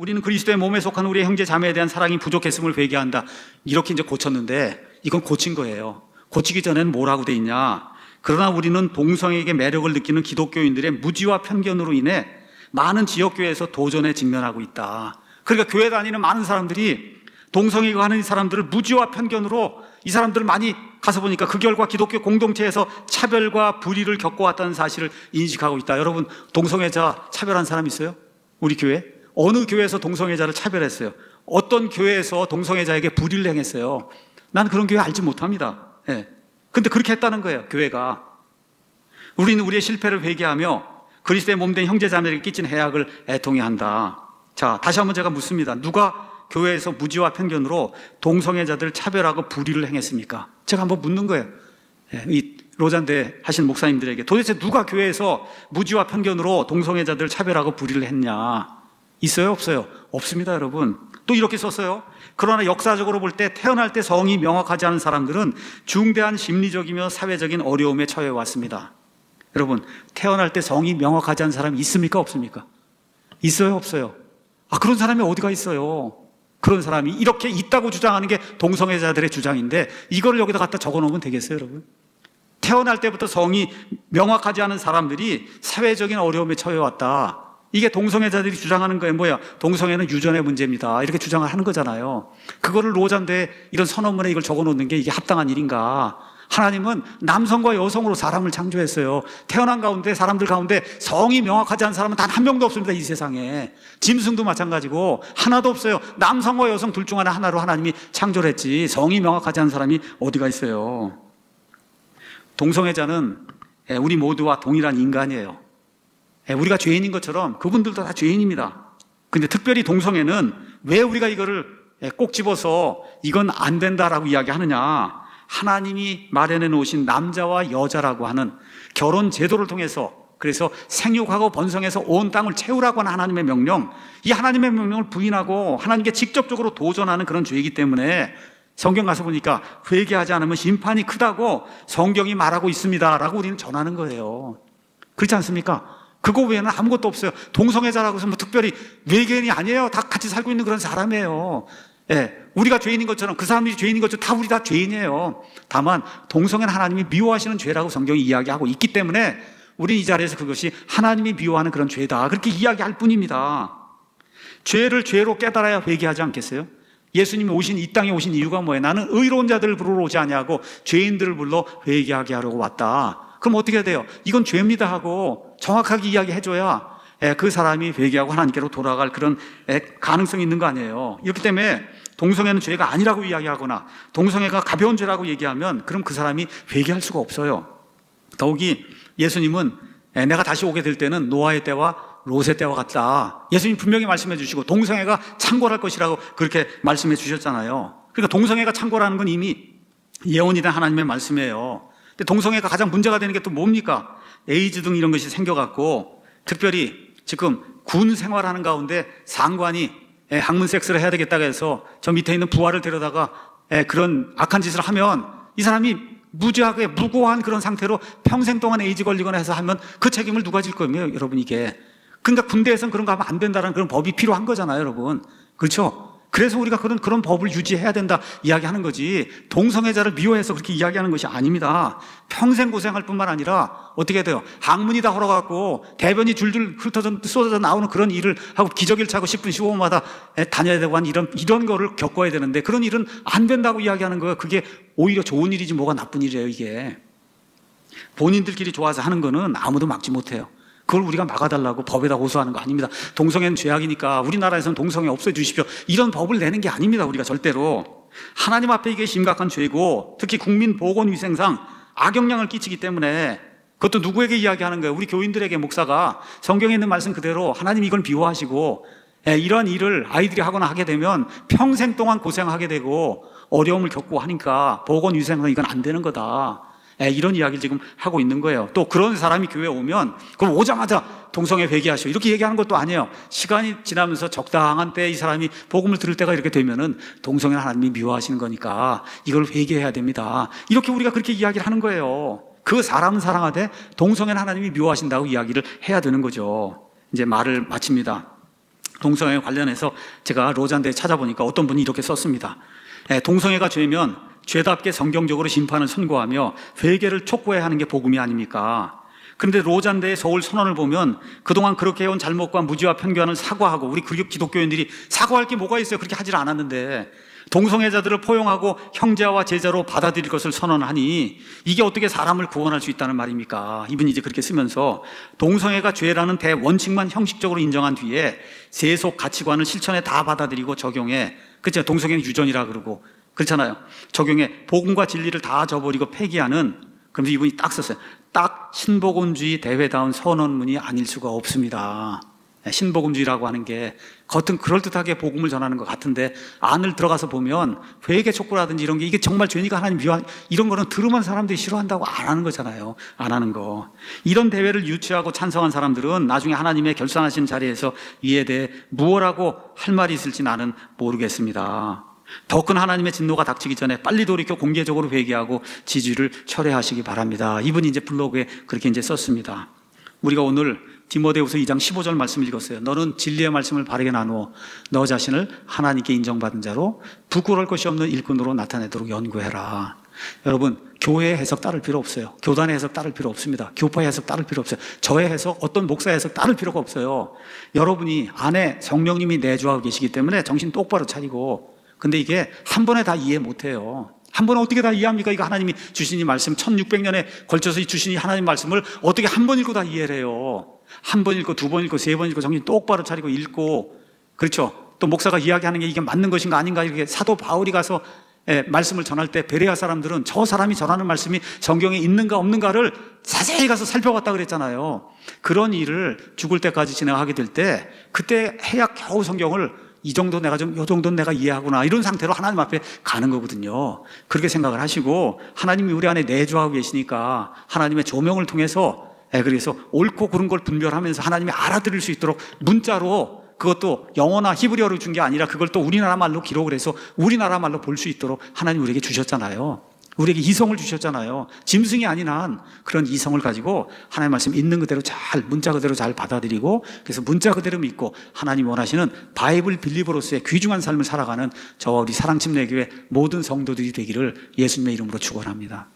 우리는 그리스도의 몸에 속한 우리의 형제 자매에 대한 사랑이 부족했음을 회개한다. 이렇게 이제 고쳤는데 이건 고친 거예요. 고치기 전에는 뭐라고 돼 있냐? 그러나 우리는 동성애에게 매력을 느끼는 기독교인들의 무지와 편견으로 인해 많은 지역교회에서 도전에 직면하고 있다. 그러니까 교회 다니는 많은 사람들이 동성애가 하는 사람들을 무지와 편견으로 이 사람들을 많이 가서 보니까 그 결과 기독교 공동체에서 차별과 불의를 겪어왔다는 사실을 인식하고 있다. 여러분, 동성애자 차별한 사람 있어요? 우리 교회? 어느 교회에서 동성애자를 차별했어요? 어떤 교회에서 동성애자에게 불의를 행했어요? 나는 그런 교회 알지 못합니다. 예. 근데 그렇게 했다는 거예요, 교회가. 우리는 우리의 실패를 회개하며 그리스도의 몸된 형제자매에게 끼친 해악을 애통해야 한다. 자, 다시 한번 제가 묻습니다. 누가 교회에서 무지와 편견으로 동성애자들을 차별하고 불의를 행했습니까? 제가 한번 묻는 거예요. 예, 이 로잔대 하신 목사님들에게 도대체 누가 교회에서 무지와 편견으로 동성애자들을 차별하고 불의를 했냐? 있어요? 없어요? 없습니다, 여러분. 또 이렇게 썼어요. 그러나 역사적으로 볼 때 태어날 때 성이 명확하지 않은 사람들은 중대한 심리적이며 사회적인 어려움에 처해 왔습니다. 여러분, 태어날 때 성이 명확하지 않은 사람이 있습니까? 없습니까? 있어요? 없어요? 그런 사람이 어디가 있어요? 그런 사람이 이렇게 있다고 주장하는 게 동성애자들의 주장인데 이거를 여기다 갖다 적어 놓으면 되겠어요, 여러분? 태어날 때부터 성이 명확하지 않은 사람들이 사회적인 어려움에 처해 왔다. 이게 동성애자들이 주장하는 거예요. 뭐야? 동성애는 유전의 문제입니다. 이렇게 주장을 하는 거잖아요. 그거를 로잔대 이런 선언문에 이걸 적어 놓는 게 이게 합당한 일인가? 하나님은 남성과 여성으로 사람을 창조했어요. 태어난 가운데 사람들 가운데 성이 명확하지 않은 사람은 단 한 명도 없습니다, 이 세상에. 짐승도 마찬가지고 하나도 없어요. 남성과 여성 둘 중 하나로 하나님이 창조를 했지 성이 명확하지 않은 사람이 어디가 있어요? 동성애자는 우리 모두와 동일한 인간이에요. 우리가 죄인인 것처럼 그분들도 다 죄인입니다. 근데 특별히 동성애는 왜 우리가 이거를 꼭 집어서 이건 안 된다라고 이야기하느냐? 하나님이 마련해 놓으신 남자와 여자라고 하는 결혼 제도를 통해서, 그래서 생육하고 번성해서 온 땅을 채우라고 하는 하나님의 명령, 이 하나님의 명령을 부인하고 하나님께 직접적으로 도전하는 그런 죄이기 때문에 성경 가서 보니까 회개하지 않으면 심판이 크다고 성경이 말하고 있습니다 라고 우리는 전하는 거예요. 그렇지 않습니까? 그거 외에는 아무것도 없어요. 동성애자라고 해서 뭐 특별히 외계인이 아니에요. 다 같이 살고 있는 그런 사람이에요. 예, 우리가 죄인인 것처럼 그 사람들이 죄인인 것처럼 다 우리 다 죄인이에요. 다만 동성애는 하나님이 미워하시는 죄라고 성경이 이야기하고 있기 때문에 우리는 이 자리에서 그것이 하나님이 미워하는 그런 죄다 그렇게 이야기할 뿐입니다. 죄를 죄로 깨달아야 회개하지 않겠어요? 예수님이 이 땅에 오신 이유가 뭐예요? 나는 의로운 자들을 부르러 오지 아니하고 죄인들을 불러 회개하게 하려고 왔다. 그럼 어떻게 해야 돼요? 이건 죄입니다 하고 정확하게 이야기해줘야 그 사람이 회개하고 하나님께로 돌아갈 그런 가능성이 있는 거 아니에요. 이렇기 때문에 동성애는 죄가 아니라고 이야기하거나 동성애가 가벼운 죄라고 얘기하면 그럼 그 사람이 회개할 수가 없어요. 더욱이 예수님은 내가 다시 오게 될 때는 노아의 때와 롯의 때와 같다. 예수님 분명히 말씀해 주시고 동성애가 창궐할 것이라고 그렇게 말씀해 주셨잖아요. 그러니까 동성애가 창궐하는 건 이미 예언이 된 하나님의 말씀이에요. 근데 동성애가 가장 문제가 되는 게 또 뭡니까? 에이즈 등 이런 것이 생겨갖고 특별히 지금 군 생활하는 가운데 상관이 학문 섹스를 해야 되겠다고 해서 저 밑에 있는 부하를 데려다가 그런 악한 짓을 하면 이 사람이 무지하게 무고한 그런 상태로 평생 동안 에이즈 걸리거나 해서 하면 그 책임을 누가 질 거예요, 여러분? 이게 그러니까 군대에서는 그런 거 하면 안 된다는 그런 법이 필요한 거잖아요, 여러분. 그렇죠? 그래서 우리가 그런 법을 유지해야 된다 이야기하는 거지 동성애자를 미워해서 그렇게 이야기하는 것이 아닙니다. 평생 고생할 뿐만 아니라 어떻게 돼요? 학문이 다 헐어갖고 대변이 줄줄 쏟아져 나오는 그런 일을 하고 기저귀를 차고 10분 15분마다 다녀야 되고 한 이런 거를 겪어야 되는데 그런 일은 안 된다고 이야기하는 거예요. 그게 오히려 좋은 일이지 뭐가 나쁜 일이에요. 이게 본인들끼리 좋아서 하는 거는 아무도 막지 못해요. 그걸 우리가 막아달라고 법에다 호소하는 거 아닙니다. 동성애는 죄악이니까 우리나라에서는 동성애 없애주십시오 이런 법을 내는 게 아닙니다. 우리가 절대로 하나님 앞에 이게 심각한 죄고 특히 국민보건위생상 악영향을 끼치기 때문에 그것도 누구에게 이야기하는 거예요? 우리 교인들에게 목사가 성경에 있는 말씀 그대로 하나님 이걸 미워하시고 이런 일을 아이들이 하거나 하게 되면 평생 동안 고생하게 되고 어려움을 겪고 하니까 보건위생상 이건 안 되는 거다. 이런 이야기를 지금 하고 있는 거예요. 또 그런 사람이 교회에 오면 그럼 오자마자 동성애 회개하시오 이렇게 얘기하는 것도 아니에요. 시간이 지나면서 적당한 때에 이 사람이 복음을 들을 때가 이렇게 되면은 동성애 하나님이 미워하시는 거니까 이걸 회개해야 됩니다. 이렇게 우리가 그렇게 이야기를 하는 거예요. 그 사람은 사랑하되 동성애는 하나님이 미워하신다고 이야기를 해야 되는 거죠. 이제 말을 마칩니다. 동성애 관련해서 제가 로잔대에 찾아보니까 어떤 분이 이렇게 썼습니다. 동성애가 죄면 죄답게 성경적으로 심판을 선고하며 회개를 촉구해야 하는 게 복음이 아닙니까? 그런데 로잔대의 서울 선언을 보면 그동안 그렇게 해온 잘못과 무지와 편견을 사과하고, 우리 기독교인들이 사과할 게 뭐가 있어요? 그렇게 하질 않았는데 동성애자들을 포용하고 형제와 제자로 받아들일 것을 선언하니 이게 어떻게 사람을 구원할 수 있다는 말입니까? 이분이 이제 그렇게 쓰면서 동성애가 죄라는 대원칙만 형식적으로 인정한 뒤에 세속 가치관을 실천에 다 받아들이고 적용해, 그렇죠? 동성애는 유전이라 그러고 그렇잖아요. 적용해 복음과 진리를 다 저버리고 폐기하는, 그러면서 이분이 딱 썼어요. 딱 신복음주의 대회다운 선언문이 아닐 수가 없습니다. 신복음주의라고 하는 게 겉은 그럴듯하게 복음을 전하는 것 같은데 안을 들어가서 보면 회개 촉구라든지 이런 게 이게 정말 죄니까 하나님 미워한, 이런 거는 들으면 사람들이 싫어한다고 안 하는 거잖아요. 안 하는 거. 이런 대회를 유치하고 찬성한 사람들은 나중에 하나님의 결산하신 자리에서 이에 대해 무엇라고 할 말이 있을지 나는 모르겠습니다. 더 큰 하나님의 진노가 닥치기 전에 빨리 돌이켜 공개적으로 회개하고 지지를 철회하시기 바랍니다. 이분이 이제 블로그에 그렇게 이제 썼습니다. 우리가 오늘 디모데후서 2장 15절 말씀을 읽었어요. 너는 진리의 말씀을 바르게 나누어 너 자신을 하나님께 인정받은 자로 부끄러울 것이 없는 일꾼으로 나타내도록 연구해라. 여러분, 교회의 해석 따를 필요 없어요. 교단의 해석 따를 필요 없습니다. 교파의 해석 따를 필요 없어요. 저의 해석, 어떤 목사의 해석 따를 필요가 없어요. 여러분이 안에 성령님이 내주하고 계시기 때문에 정신 똑바로 차리고, 근데 이게 한 번에 다 이해 못해요. 한 번에 어떻게 다 이해합니까? 이거 하나님이 주신 이 말씀, 1600년에 걸쳐서 주신 이 하나님 말씀을 어떻게 한 번 읽고 다 이해를 해요? 한 번 읽고, 두 번 읽고, 세 번 읽고, 정신 똑바로 차리고 읽고, 그렇죠? 또 목사가 이야기하는 게 이게 맞는 것인가 아닌가, 이렇게 사도 바울이 가서 말씀을 전할 때 베레아 사람들은 저 사람이 전하는 말씀이 성경에 있는가 없는가를 자세히 가서 살펴봤다 그랬잖아요. 그런 일을 죽을 때까지 진행하게 될 때, 그때 해야 겨우 성경을 이 정도 내가 요 정도는 내가 이해하구나, 이런 상태로 하나님 앞에 가는 거거든요. 그렇게 생각을 하시고, 하나님이 우리 안에 내주하고 계시니까 하나님의 조명을 통해서, 그래서 옳고 그른 걸 분별하면서 하나님이 알아들을 수 있도록 문자로, 그것도 영어나 히브리어로 준 게 아니라 그걸 또 우리나라 말로 기록을 해서 우리나라 말로 볼 수 있도록 하나님 우리에게 주셨잖아요. 우리에게 이성을 주셨잖아요. 짐승이 아닌 한 그런 이성을 가지고 하나님 말씀 있는 그대로 잘, 문자 그대로 잘 받아들이고, 그래서 문자 그대로 믿고 하나님 원하시는 바이블 빌리버로서의 귀중한 삶을 살아가는 저와 우리 사랑침례교회 모든 성도들이 되기를 예수님의 이름으로 축원합니다.